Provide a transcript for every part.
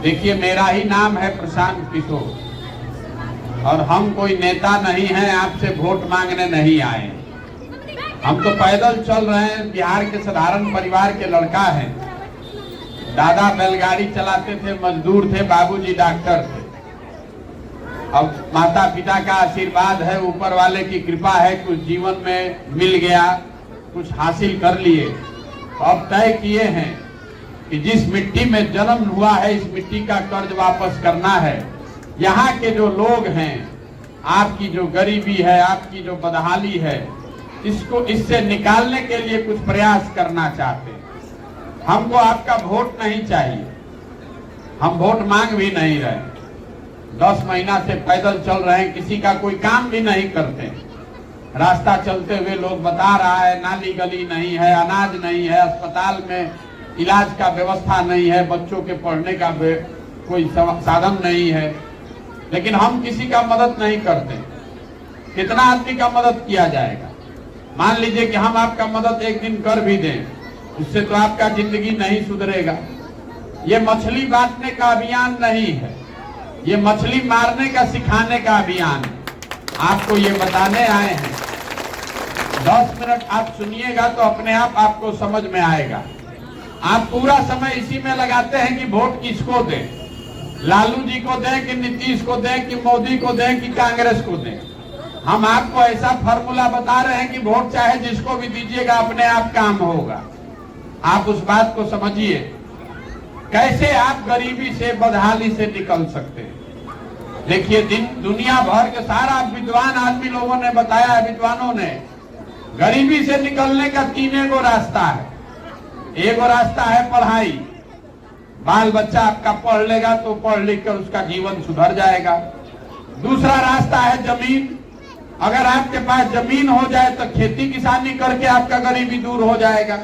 देखिए, मेरा ही नाम है प्रशांत किशोर और हम कोई नेता नहीं हैं, आपसे वोट मांगने नहीं आए। हम तो पैदल चल रहे हैं, बिहार के साधारण परिवार के लड़का हैं। दादा बैलगाड़ी चलाते थे, मजदूर थे, बाबूजी डॉक्टर थे। अब माता पिता का आशीर्वाद है, ऊपर वाले की कृपा है, कुछ जीवन में मिल गया, कुछ हासिल कर लिए। तो अब तय किए हैं कि जिस मिट्टी में जन्म हुआ है, इस मिट्टी का कर्ज वापस करना है। यहाँ के जो लोग हैं, आपकी जो गरीबी है, आपकी जो बदहाली है, इससे निकालने के लिए कुछ प्रयास करना चाहते हैं। हमको आपका वोट नहीं चाहिए, हम वोट मांग भी नहीं रहे। 10 महीना से पैदल चल रहे हैं, किसी का कोई काम भी नहीं करते। रास्ता चलते हुए लोग बता रहा है, नाली गली नहीं है, अनाज नहीं है, अस्पताल में इलाज का व्यवस्था नहीं है, बच्चों के पढ़ने का कोई साधन नहीं है, लेकिन हम किसी का मदद नहीं करते। कितना आदमी का मदद किया जाएगा? मान लीजिए कि हम आपका मदद एक दिन कर भी दें, उससे तो आपका जिंदगी नहीं सुधरेगा। ये मछली बांटने का अभियान नहीं है, ये मछली मारने का सिखाने का अभियान है। आपको ये बताने आए हैं। 10 मिनट आप सुनिएगा तो अपने आप आपको समझ में आएगा। आप पूरा समय इसी में लगाते हैं कि वोट किसको दें, लालू जी को दें कि नीतीश को दें कि मोदी को दें कि कांग्रेस को दें। हम आपको ऐसा फॉर्मूला बता रहे हैं कि वोट चाहे जिसको भी दीजिएगा, अपने आप काम होगा। आप उस बात को समझिए। कैसे आप गरीबी से, बदहाली से निकल सकते हैं? देखिए, दुनिया भर के सारा विद्वान आदमी लोगों ने बताया है, विद्वानों ने, गरीबी से निकलने का 3 रास्ता है। एक रास्ता है पढ़ाई, बाल बच्चा आपका पढ़ लेगा तो पढ़ लिख कर उसका जीवन सुधर जाएगा। दूसरा रास्ता है जमीन, अगर आपके पास जमीन हो जाए तो खेती किसानी करके आपका गरीबी दूर हो जाएगा।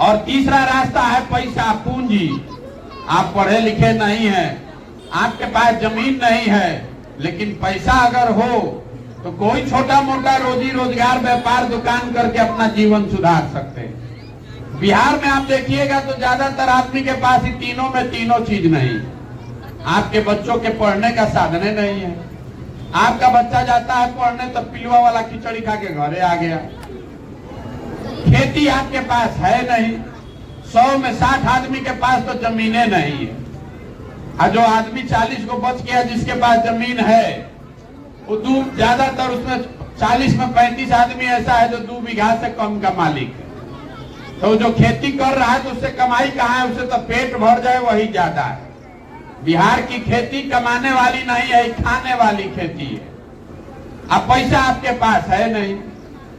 और तीसरा रास्ता है पैसा, पूंजी। आप पढ़े लिखे नहीं हैं, आपके पास जमीन नहीं है, लेकिन पैसा अगर हो तो कोई छोटा मोटा रोजी रोजगार, व्यापार, दुकान करके अपना जीवन सुधार सकते हैं। बिहार में आप देखिएगा तो ज्यादातर आदमी के पास ही तीनों चीज नहीं। आपके बच्चों के पढ़ने का साधन नहीं है। आपका बच्चा जाता है पढ़ने तो पिलुआ वाला खिचड़ी खा के घरे आ गया। खेती आपके पास है नहीं। 100 में 60 आदमी के पास तो जमीनें नहीं है। और जो आदमी 40 को बच गया जिसके पास जमीन है, वो ज्यादातर उसमें 40 में 35 आदमी ऐसा है जो 2 बीघा से कम का मालिक है। तो जो खेती कर रहा है तो उससे कमाई कहाँ है? उससे तो पेट भर जाए वही ज्यादा है। बिहार की खेती कमाने वाली नहीं है, खाने वाली खेती है। अब पैसा आपके पास है नहीं।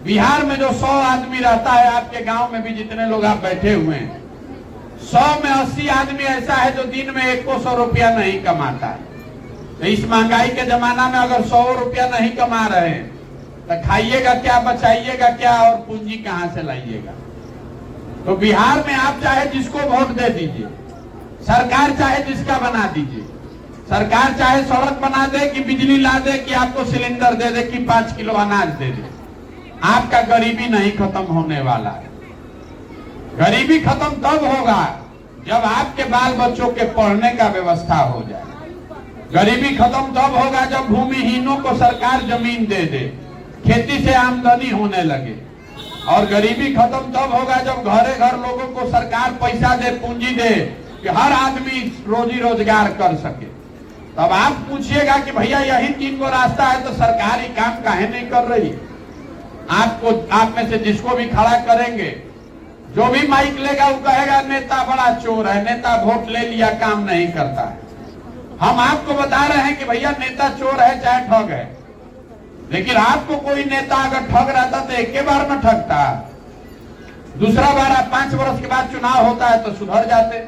बिहार में जो 100 आदमी रहता है, आपके गांव में भी जितने लोग आप बैठे हुए हैं, 100 में 80 आदमी ऐसा है जो दिन में 100 रुपया नहीं कमाता है। तो इस महंगाई के जमाना में अगर 100 रुपया नहीं कमा रहे हैं तो खाइएगा क्या, बचाइएगा क्या और पूंजी कहां से लाइएगा? तो बिहार में आप चाहे जिसको वोट दे दीजिए, सरकार चाहे जिसका बना दीजिए, सरकार चाहे सड़क बना दे कि बिजली ला दे कि आपको सिलेंडर दे दे कि 5 किलो अनाज दे दे, आपका गरीबी नहीं खत्म होने वाला है। गरीबी खत्म तब होगा जब आपके बाल बच्चों के पढ़ने का व्यवस्था हो जाए। गरीबी खत्म तब होगा जब भूमिहीनों को सरकार जमीन दे दे, खेती से आमदनी होने लगे। और गरीबी खत्म तब होगा जब घरे घर लोगों को सरकार पैसा दे, पूंजी दे कि हर आदमी रोजी रोजगार कर सके। तब आप पूछिएगा कि भैया यही 3 रास्ता है तो सरकार ही काम काहे नहीं कर रही? आप में से जिसको भी खड़ा करेंगे, जो भी माइक लेगा वो कहेगा नेता बड़ा चोर है, नेता वोट ले लिया काम नहीं करता है। हम आपको बता रहे हैं कि भैया नेता चोर है चाहे ठग है, लेकिन आपको कोई नेता अगर ठग रहता तो एक के बार में ठगता। दूसरा बार 5 वर्ष के बाद चुनाव होता है तो सुधर जाते।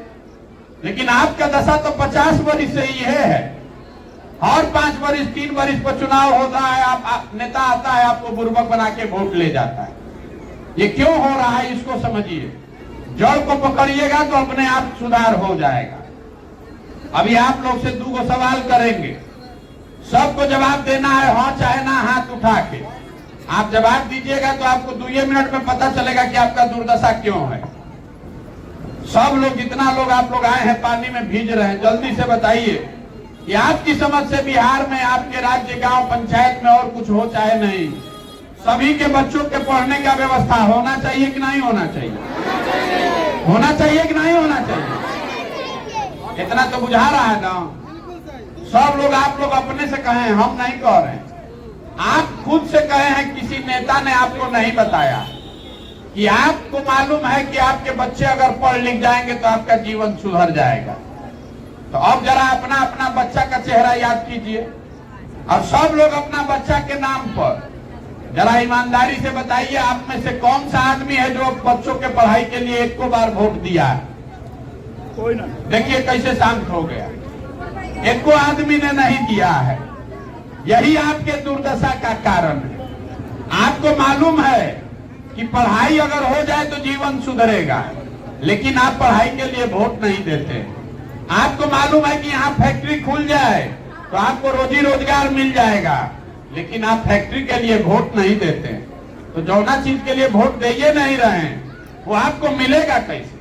लेकिन आपका दशा तो 50 वर्ष से ही है। और 5 वर्ष 3 वर्ष पर चुनाव होता है, आप नेता आता है, आपको बुर्बक बना के वोट ले जाता है। ये क्यों हो रहा है इसको समझिए। जड़ को पकड़िएगा तो अपने आप सुधार हो जाएगा। अभी आप लोग से 2 सवाल करेंगे, सबको जवाब देना है, हाँ चाहे ना, हाथ उठा के। आप जवाब दीजिएगा तो आपको 2 मिनट में पता चलेगा कि आपका दुर्दशा क्यों है। सब लोग, जितना लोग आप लोग आए हैं पानी में भीज रहे हैं, जल्दी से बताइए कि आपकी समझ से बिहार में, आपके राज्य, गांव, पंचायत में और कुछ हो चाहे नहीं, सभी के बच्चों के पढ़ने का व्यवस्था होना चाहिए कि नहीं होना चाहिए? होना चाहिए कि नहीं होना चाहिए? इतना तो बुझा रहा है ना। सब लोग, आप लोग अपने से कहे, हम नहीं कह रहे हैं, आप खुद से कहे हैं, किसी नेता ने आपको नहीं बताया कि आपको मालूम है कि आपके बच्चे अगर पढ़ लिख जाएंगे तो आपका जीवन सुधर जाएगा। तो अब जरा अपना अपना बच्चा का चेहरा याद कीजिए और सब लोग अपना बच्चा के नाम पर जरा ईमानदारी से बताइए, आप में से कौन सा आदमी है जो बच्चों के पढ़ाई के लिए एक को बार वोट दिया है? कोई ना। देखिए कैसे शांत हो गया, एक को आदमी ने नहीं दिया है। यही आपके दुर्दशा का कारण है। आपको मालूम है कि पढ़ाई अगर हो जाए तो जीवन सुधरेगा, लेकिन आप पढ़ाई के लिए वोट नहीं देते। आपको मालूम है कि यहाँ फैक्ट्री खुल जाए तो आपको रोजी रोजगार मिल जाएगा, लेकिन आप फैक्ट्री के लिए वोट नहीं देते। तो जौना चीज के लिए वोट दे ही नहीं रहे हैं वो आपको मिलेगा कैसे?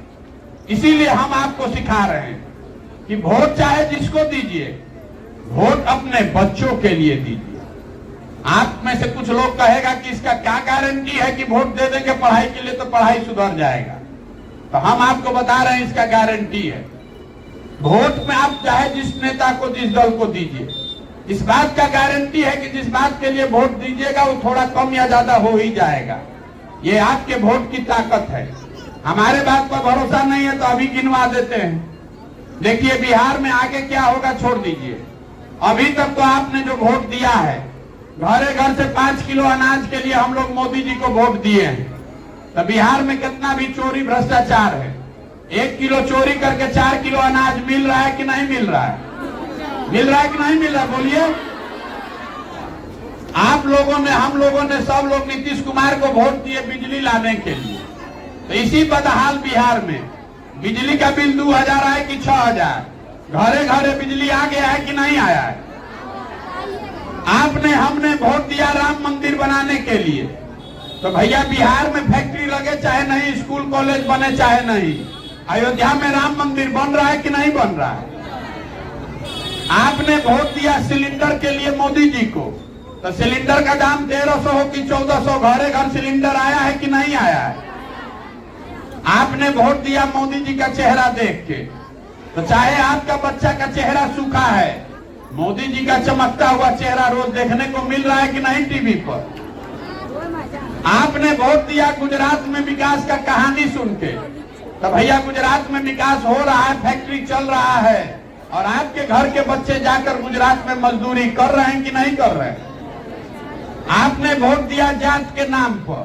इसीलिए हम आपको सिखा रहे हैं कि वोट चाहे जिसको दीजिए, वोट अपने बच्चों के लिए दीजिए। आप में से कुछ लोग कहेगा कि इसका क्या गारंटी है कि वोट दे देंगे पढ़ाई के लिए तो पढ़ाई सुधर जाएगा। तो हम आपको बता रहे हैं इसका गारंटी है। वोट में आप चाहे जिस नेता को, जिस दल को दीजिए, इस बात का गारंटी है कि जिस बात के लिए वोट दीजिएगा वो थोड़ा कम या ज्यादा हो ही जाएगा। ये आपके वोट की ताकत है। हमारे बात पर भरोसा नहीं है तो अभी गिनवा देते हैं। देखिए बिहार में आगे क्या होगा छोड़ दीजिए। अभी तक तो आपने जो वोट दिया है, घरे घर से 5 किलो अनाज के लिए हम लोग मोदी जी को वोट दिए हैं। तो बिहार में कितना भी चोरी भ्रष्टाचार है। 1 किलो चोरी करके 4 किलो अनाज मिल रहा है कि नहीं मिल रहा है? मिल रहा है कि नहीं मिल रहा? बोलिए। आप लोगों ने, हम लोगों ने, सब लोग नीतीश कुमार को वोट दिए बिजली लाने के लिए। तो इसी बदहाल बिहार में बिजली का बिल 2000 आए कि 6000? घरे घरे बिजली आ गया है कि नहीं आया है? आपने, हमने वोट दिया राम मंदिर बनाने के लिए। तो भैया बिहार में फैक्ट्री लगे चाहे नहीं, स्कूल कॉलेज बने चाहे नहीं, अयोध्या में राम मंदिर बन रहा है कि नहीं बन रहा है? आपने वोट दिया सिलेंडर के लिए मोदी जी को। तो सिलेंडर का दाम 1300 हो कि 1400, घरे घर सिलेंडर आया है कि नहीं आया है? आपने वोट दिया मोदी जी का चेहरा देख के। तो चाहे आपका बच्चा का चेहरा सूखा है, मोदी जी का चमकता हुआ चेहरा रोज देखने को मिल रहा है कि नहीं टीवी पर? आपने वोट दिया गुजरात में विकास का कहानी सुन के। तो भैया गुजरात में विकास हो रहा है, फैक्ट्री चल रहा है, और आपके घर के बच्चे जाकर गुजरात में मजदूरी कर रहे हैं कि नहीं कर रहे हैं? आपने वोट दिया जात के नाम पर।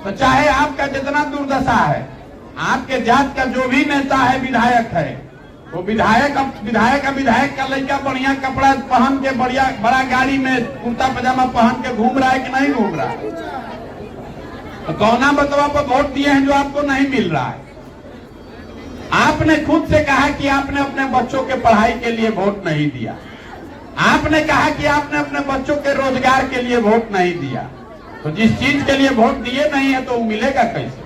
तो चाहे आपका जितना दुर्दशा है, आपके जात का जो भी नेता है, विधायक है, वो विधायक का लड़का बढ़िया कपड़ा पहन के, बढ़िया बड़ा गाड़ी में कुर्ता पजामा पहन के घूम रहा है कि नहीं घूम रहा है? तो कौना बतवा पर वोट दिए हैं जो आपको नहीं मिल रहा है? आपने खुद से कहा कि आपने अपने बच्चों के पढ़ाई के लिए वोट नहीं दिया। आपने कहा कि आपने अपने बच्चों के रोजगार के लिए वोट नहीं दिया। तो जिस चीज के लिए वोट दिए नहीं है तो वो मिलेगा कैसे?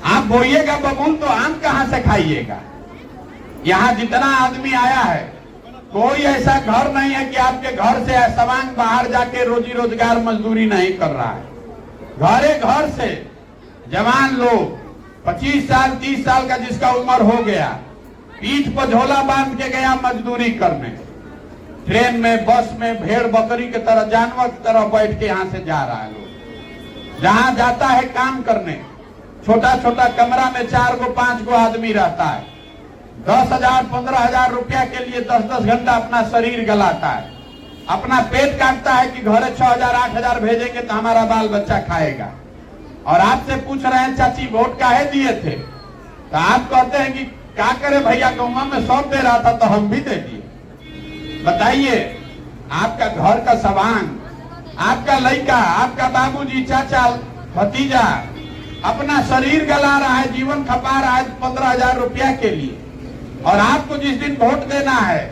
आप बोइएगा बबूल तो आम कहां से खाइएगा? यहाँ जितना आदमी आया है, कोई ऐसा घर नहीं है कि आपके घर से सवांग बाहर जाके रोजी रोजगार मजदूरी नहीं कर रहा है। घरे घर से जवान लोग 25 साल 30 साल का जिसका उम्र हो गया, पीठ पर झोला बांध के गया मजदूरी करने। ट्रेन में, बस में भेड़ बकरी की तरह, जानवर की तरह बैठ के यहाँ से जा रहा है लोग। जहाँ जाता है काम करने, छोटा छोटा कमरा में 4 गो 5 गो आदमी रहता है। 10,000 15,000 रुपया के लिए 10-10 घंटा अपना शरीर गलाता है, अपना पेट काटता है कि घरे 6,000 8,000 भेजेंगे तो हमारा बाल बच्चा खाएगा। और आपसे पूछ रहे हैं चाची वोट काहे दिए थे? तो आप कहते हैं कि क्या करे भैया, गौवा में 100 दे रहा था तो हम भी दे दिए। बताइए, आपका घर का सवांग, आपका लड़का, आपका बाबूजी, चाचा, भतीजा अपना शरीर गला रहा है, जीवन खपा रहा है 15,000 रुपया के लिए, और आपको जिस दिन वोट देना है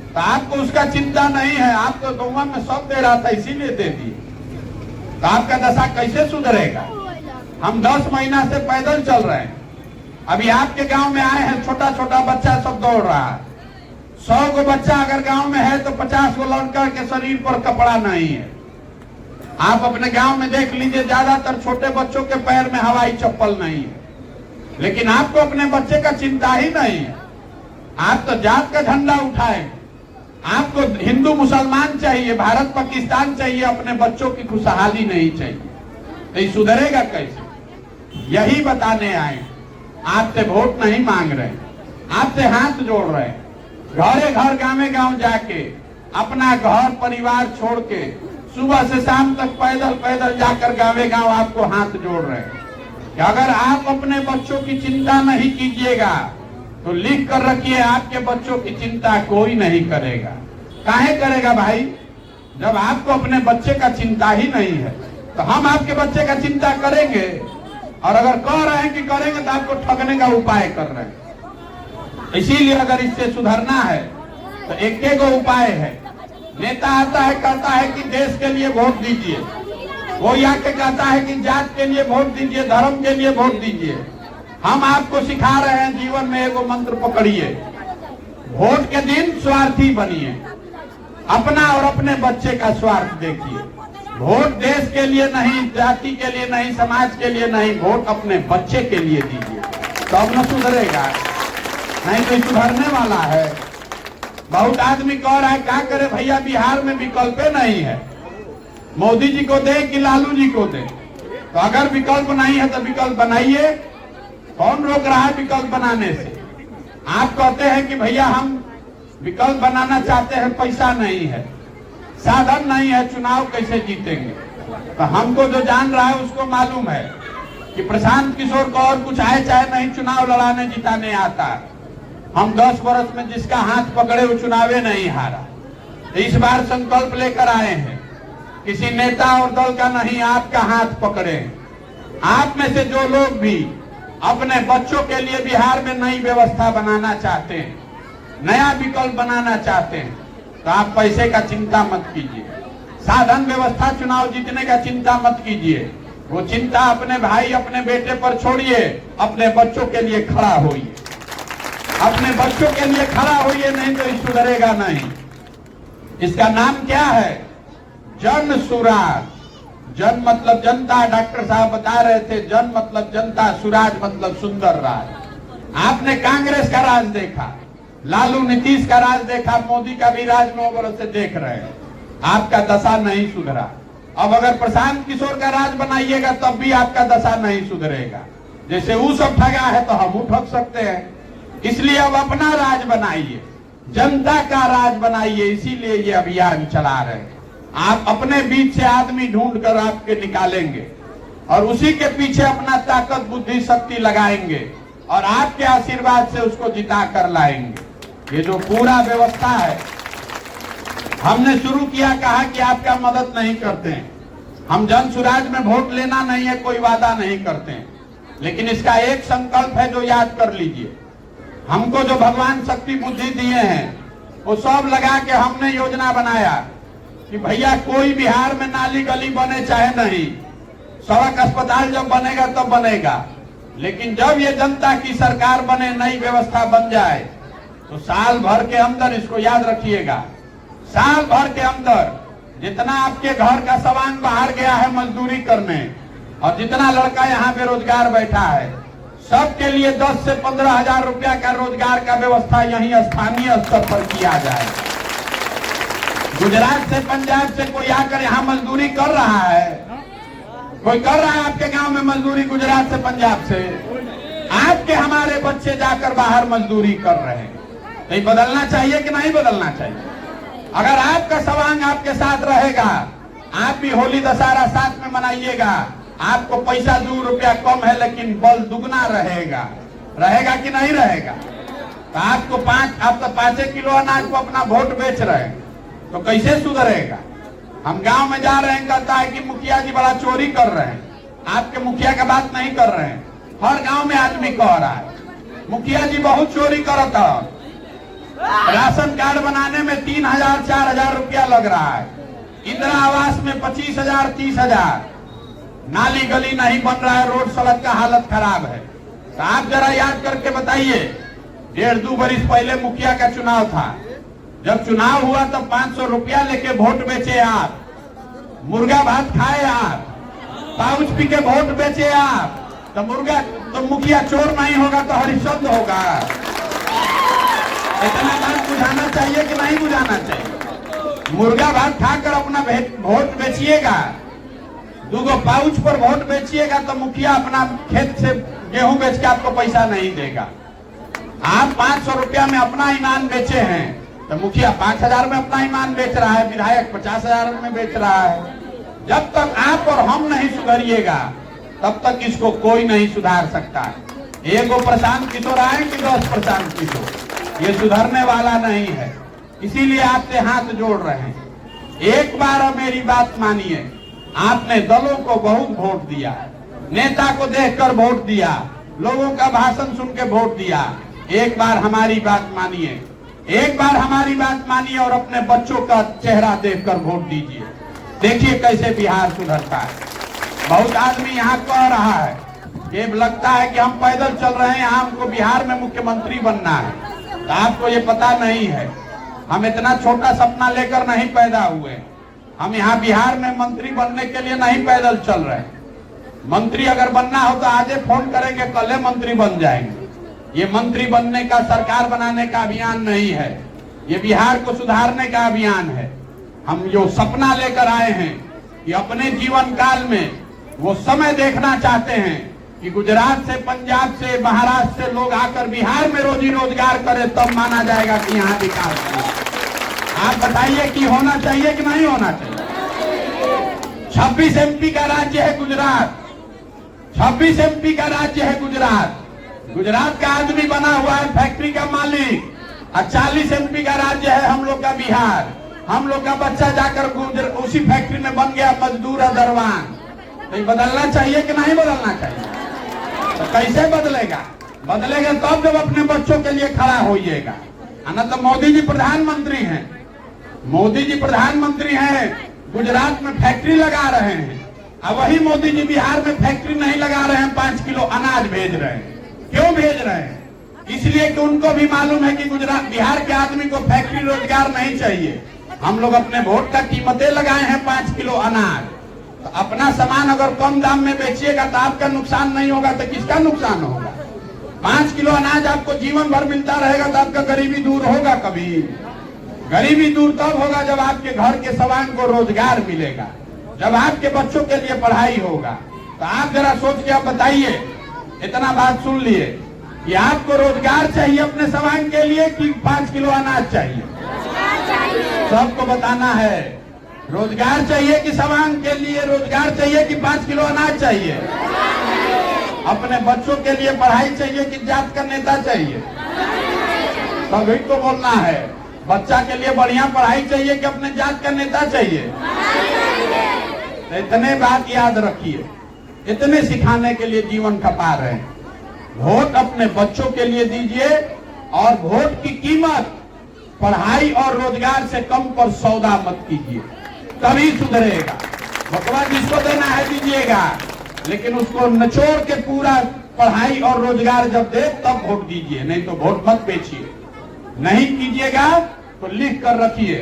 तो आपको उसका चिंता नहीं है। आप तो गौवा में 100 दे रहा था इसीलिए दे दिए। तो आपका दशा कैसे सुधरेगा? हम 10 महीना से पैदल चल रहे हैं, अभी आपके गांव में आए हैं, छोटा छोटा बच्चा सब दौड़ रहा है। 100 को बच्चा अगर गांव में है तो 50 को लड़का के शरीर पर कपड़ा नहीं है। आप अपने गांव में देख लीजिए, ज्यादातर छोटे बच्चों के पैर में हवाई चप्पल नहीं है। लेकिन आपको अपने बच्चे का चिंता ही नहीं है। आप तो जात का झंडा उठाए, आपको हिंदू मुसलमान चाहिए, भारत पाकिस्तान चाहिए, अपने बच्चों की खुशहाली नहीं चाहिए। तो ये सुधरेगा कैसे? यही बताने आए। आपसे वोट नहीं मांग रहे, आपसे हाथ जोड़ रहे, घरे घर गाँव गांव जाके अपना घर परिवार छोड़ के सुबह से शाम तक पैदल पैदल जाकर गाँव गांव आपको हाथ जोड़ रहे हैं कि अगर आप अपने बच्चों की चिंता नहीं कीजिएगा तो लिख कर रखिए, आपके बच्चों की चिंता कोई नहीं करेगा। काहे करेगा भाई? जब आपको अपने बच्चे का चिंता ही नहीं है तो हम आपके बच्चे का चिंता करेंगे। और अगर कह रहे हैं कि करेंगे तो आपको ठगने का उपाय कर रहे हैं। इसीलिए अगर इससे सुधरना है तो एक एक उपाय है। नेता आता है, कहता है कि देश के लिए वोट दीजिए, वो आके कहता है कि जात के लिए वोट दीजिए, धर्म के लिए वोट दीजिए। हम आपको सिखा रहे हैं, जीवन में एगो मंत्र पकड़िए, वोट के दिन स्वार्थी बनिए, अपना और अपने बच्चे का स्वार्थ देखिए। वोट देश के लिए नहीं, जाति के लिए नहीं, समाज के लिए नहीं, वोट अपने बच्चे के लिए दीजिए, तब न सुधरेगा। नहीं तो सुधरने वाला है। बहुत आदमी कह रहा है क्या करे भैया, बिहार में विकल्प नहीं है, मोदी जी को दे कि लालू जी को दे। तो अगर विकल्प नहीं है तो विकल्प बनाइए। कौन रोक रहा है विकल्प बनाने से? आप कहते हैं कि भैया हम विकल्प बनाना चाहते हैं, पैसा नहीं है, साधन नहीं है, चुनाव कैसे जीतेंगे? तो हमको जो जान रहा है उसको मालूम है कि प्रशांत किशोर को और कुछ आए चाहे नहीं, चुनाव लड़ाने जिताने आता है। हम 10 वर्ष में जिसका हाथ पकड़े वो चुनावे नहीं हारा। इस बार संकल्प लेकर आए हैं, किसी नेता और दल का नहीं, आपका हाथ पकड़े। आप में से जो लोग भी अपने बच्चों के लिए बिहार में नई व्यवस्था बनाना चाहते हैं, नया विकल्प बनाना चाहते हैं, तो आप पैसे का चिंता मत कीजिए, साधन व्यवस्था चुनाव जीतने का चिंता मत कीजिए। वो चिंता अपने भाई अपने बेटे पर छोड़िए, अपने बच्चों के लिए खड़ा होइए, अपने बच्चों के लिए खड़ा होइए, नहीं तो सुधरेगा नहीं। इसका नाम क्या है? जन सुराज। जन मतलब जनता, डॉक्टर साहब बता रहे थे, जन मतलब जनता, सुराज मतलब सुंदर राज। आपने कांग्रेस का राज देखा, लालू नीतीश का राज देखा, मोदी का भी राज 9 वर्ष से देख रहे हैं, आपका दशा नहीं सुधरा। अब अगर प्रशांत किशोर का राज बनाइएगा तब भी आपका दशा नहीं सुधरेगा। जैसे वो सब ठगा है तो हम ठग सकते हैं। इसलिए अब अपना राज बनाइए, जनता का राज बनाइए। इसीलिए ये अभियान चला रहे हैं। आप अपने बीच से आदमी ढूंढ कर आपके निकालेंगे और उसी के पीछे अपना ताकत बुद्धि शक्ति लगाएंगे और आपके आशीर्वाद से उसको जिता कर लाएंगे। ये जो पूरा व्यवस्था है हमने शुरू किया, कहा कि आपका मदद नहीं करते हैं, हम जन सुराज में वोट लेना नहीं है, कोई वादा नहीं करते हैं, लेकिन इसका एक संकल्प है जो याद कर लीजिए। हमको जो भगवान शक्ति बुद्धि दिए हैं वो सब लगा के हमने योजना बनाया कि भैया कोई बिहार में नाली गली बने चाहे नहीं, सड़क अस्पताल जब बनेगा तब बनेगा, लेकिन जब ये जनता की सरकार बने, नई व्यवस्था बन जाए, तो साल भर के अंदर, इसको याद रखिएगा, साल भर के अंदर जितना आपके घर का सामान बाहर गया है मजदूरी करने और जितना लड़का यहाँ बेरोजगार बैठा है, सबके लिए 10 से 15 हजार रुपया का रोजगार का व्यवस्था यहीं स्थानीय स्तर पर किया जाए। गुजरात से पंजाब से कोई आकर यहाँ मजदूरी कर रहा है? कोई कर रहा है आपके गांव में मजदूरी? गुजरात से पंजाब से आपके हमारे बच्चे जाकर बाहर मजदूरी कर रहे हैं। तो ये बदलना चाहिए कि नहीं बदलना चाहिए? अगर आपका सवांग आपके साथ रहेगा, आप भी होली दशहरा साथ में मनाइएगा, आपको पैसा 2 रुपया कम है लेकिन बल दुगना रहेगा। रहेगा कि नहीं रहेगा? तो आपको आप तो 5 किलो अनाज को अपना वोट बेच रहे हैं, तो कैसे सुधरेगा? हम गांव में जा रहे हैं, कहता है कि मुखिया जी बड़ा चोरी कर रहे हैं। आपके मुखिया का बात नहीं कर रहे हैं, हर गांव में आदमी कह रहा है मुखिया जी बहुत चोरी करता है। राशन कार्ड बनाने में 3,000 4,000 रुपया लग रहा है, इंदिरा आवास में 25,000 30,000, नाली गली नहीं बन रहा है, रोड सड़क का हालत खराब है। तो आप जरा याद करके बताइए, 1.5-2 बरिस पहले मुखिया का चुनाव था। जब चुनाव हुआ तब 500 रुपया लेके वोट बेचे आप, मुर्गा भात खाए आप, पाउच पी के वोट बेचे आप। तो मुखिया चोर नहीं होगा तो हरिश्चंद्र होगा। इतना बात बुझाना चाहिए कि नहीं बुझाना चाहिए? मुर्गा भात खाकर अपना वोट बेचिएगा, 2 पाउच पर वोट बेचिएगा तो मुखिया अपना खेत से गेहूं बेच के आपको पैसा नहीं देगा। आप 500 रुपया में अपना ईमान बेचे हैं तो मुखिया 5000 में अपना ईमान बेच रहा है, विधायक 50,000 में बेच रहा है। जब तक आप और हम नहीं सुधरिएगा तब तक इसको कोई नहीं सुधार सकता। एगो प्रशांत किशोर आए कि 10 प्रशांत किशोर, ये सुधरने वाला नहीं है। इसीलिए आपसे हाथ जोड़ रहे हैं, एक बार मेरी बात मानिए। आपने दलों को बहुत वोट दिया, नेता को देखकर वोट दिया, लोगों का भाषण सुन के वोट दिया। एक बार हमारी बात मानिए, एक बार हमारी बात मानिए और अपने बच्चों का चेहरा देखकर वोट दीजिए। देखिए कैसे बिहार सुधरता है। बहुत आदमी यहाँ कह रहा है, ये लगता है कि हम पैदल चल रहे हैं, यहाँ हमको बिहार में मुख्यमंत्री बनना है। तो आपको ये पता नहीं है, हम इतना छोटा सपना लेकर नहीं पैदा हुए। हम यहाँ बिहार में मंत्री बनने के लिए नहीं पैदल चल रहे। मंत्री अगर बनना हो तो आजे फोन करेंगे, कल मंत्री बन जाएंगे। ये मंत्री बनने का, सरकार बनाने का अभियान नहीं है, ये बिहार को सुधारने का अभियान है। हम जो सपना लेकर आए हैं कि अपने जीवन काल में वो समय देखना चाहते हैं कि गुजरात से, पंजाब से, महाराष्ट्र से लोग आकर बिहार में रोजी रोजगार करें, तब माना जाएगा कि यहाँ विकास है। आप बताइए कि होना चाहिए कि नहीं होना चाहिए? 26 MP का राज्य है गुजरात, 26 MP का राज्य है गुजरात। गुजरात का आदमी बना हुआ है फैक्ट्री का मालिक, और 40 MP का राज्य है हम लोग का बिहार। हम लोग का बच्चा जाकर उसी फैक्ट्री में बन गया मजदूर और दरवान। तो बदलना चाहिए कि नहीं बदलना चाहिए? तो कैसे बदलेगा? बदलेगा तब जब अपने बच्चों के लिए खड़ा होइएगा। ना तो मोदी जी प्रधानमंत्री हैं, मोदी जी प्रधानमंत्री हैं, गुजरात में फैक्ट्री लगा रहे हैं, और वही मोदी जी बिहार में फैक्ट्री नहीं लगा रहे हैं, 5 किलो अनाज भेज रहे हैं। क्यों भेज रहे हैं? इसलिए कि उनको भी मालूम है कि गुजरात, बिहार के आदमी को फैक्ट्री रोजगार नहीं चाहिए। हम लोग अपने वोट का कीमतें लगाए हैं 5 किलो अनाज। तो अपना सामान अगर कम दाम में बेचिएगा तो आपका नुकसान नहीं होगा तो किसका नुकसान होगा? 5 किलो अनाज आपको जीवन भर मिलता रहेगा तो आपका गरीबी दूर होगा कभी? गरीबी दूर तब होगा जब आपके घर के सवांग को रोजगार मिलेगा, जब आपके बच्चों के लिए पढ़ाई होगा। तो आप जरा सोच के आप बताइए, इतना बात सुन लिए कि आपको रोजगार चाहिए अपने सवांग के लिए कि 5 किलो अनाज चाहिए? सबको बताना है, रोजगार चाहिए कि सवांग के लिए रोजगार चाहिए कि 5 किलो अनाज चाहिए? अपने बच्चों के लिए पढ़ाई चाहिए कि जात का नेता चाहिए? सभी को बोलना है, बच्चा के लिए बढ़िया पढ़ाई चाहिए कि अपने जात का नेता चाहिए? इतने बात याद रखिए, इतने सिखाने के लिए जीवन खपा रहे हैं। वोट अपने बच्चों के लिए दीजिए, और वोट की कीमत पढ़ाई और रोजगार से कम पर सौदा मत कीजिए, तभी सुधरेगा। बकवा जिसको देना है दीजिएगा, लेकिन उसको निचोड़ के पूरा पढ़ाई और रोजगार जब दे तब वोट दीजिए, नहीं तो वोट मत बेचिए। नहीं कीजिएगा तो लिख कर रखिए,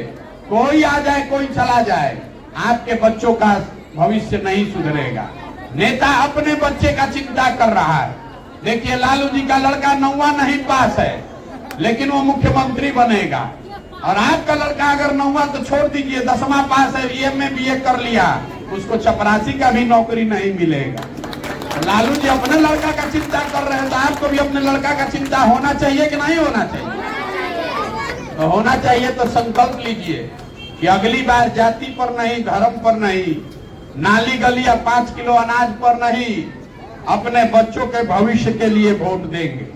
कोई आ जाए कोई चला जाए, आपके बच्चों का भविष्य नहीं सुधरेगा। नेता अपने बच्चे का चिंता कर रहा है। देखिए, लालू जी का लड़का 9वां नहीं पास है, लेकिन वो मुख्यमंत्री बनेगा। और आपका लड़का अगर 9वां तो छोड़ दीजिए, 10वां पास है, BA BA कर लिया, उसको चपरासी का भी नौकरी नहीं मिलेगा। लालू जी अपने लड़का का चिंता कर रहे हैं, तो आपको भी अपने लड़का का चिंता होना चाहिए कि नहीं होना चाहिए? तो होना चाहिए। तो संकल्प लीजिए कि अगली बार जाति पर नहीं, धर्म पर नहीं, नाली गली या 5 किलो अनाज पर नहीं, अपने बच्चों के भविष्य के लिए वोट देंगे।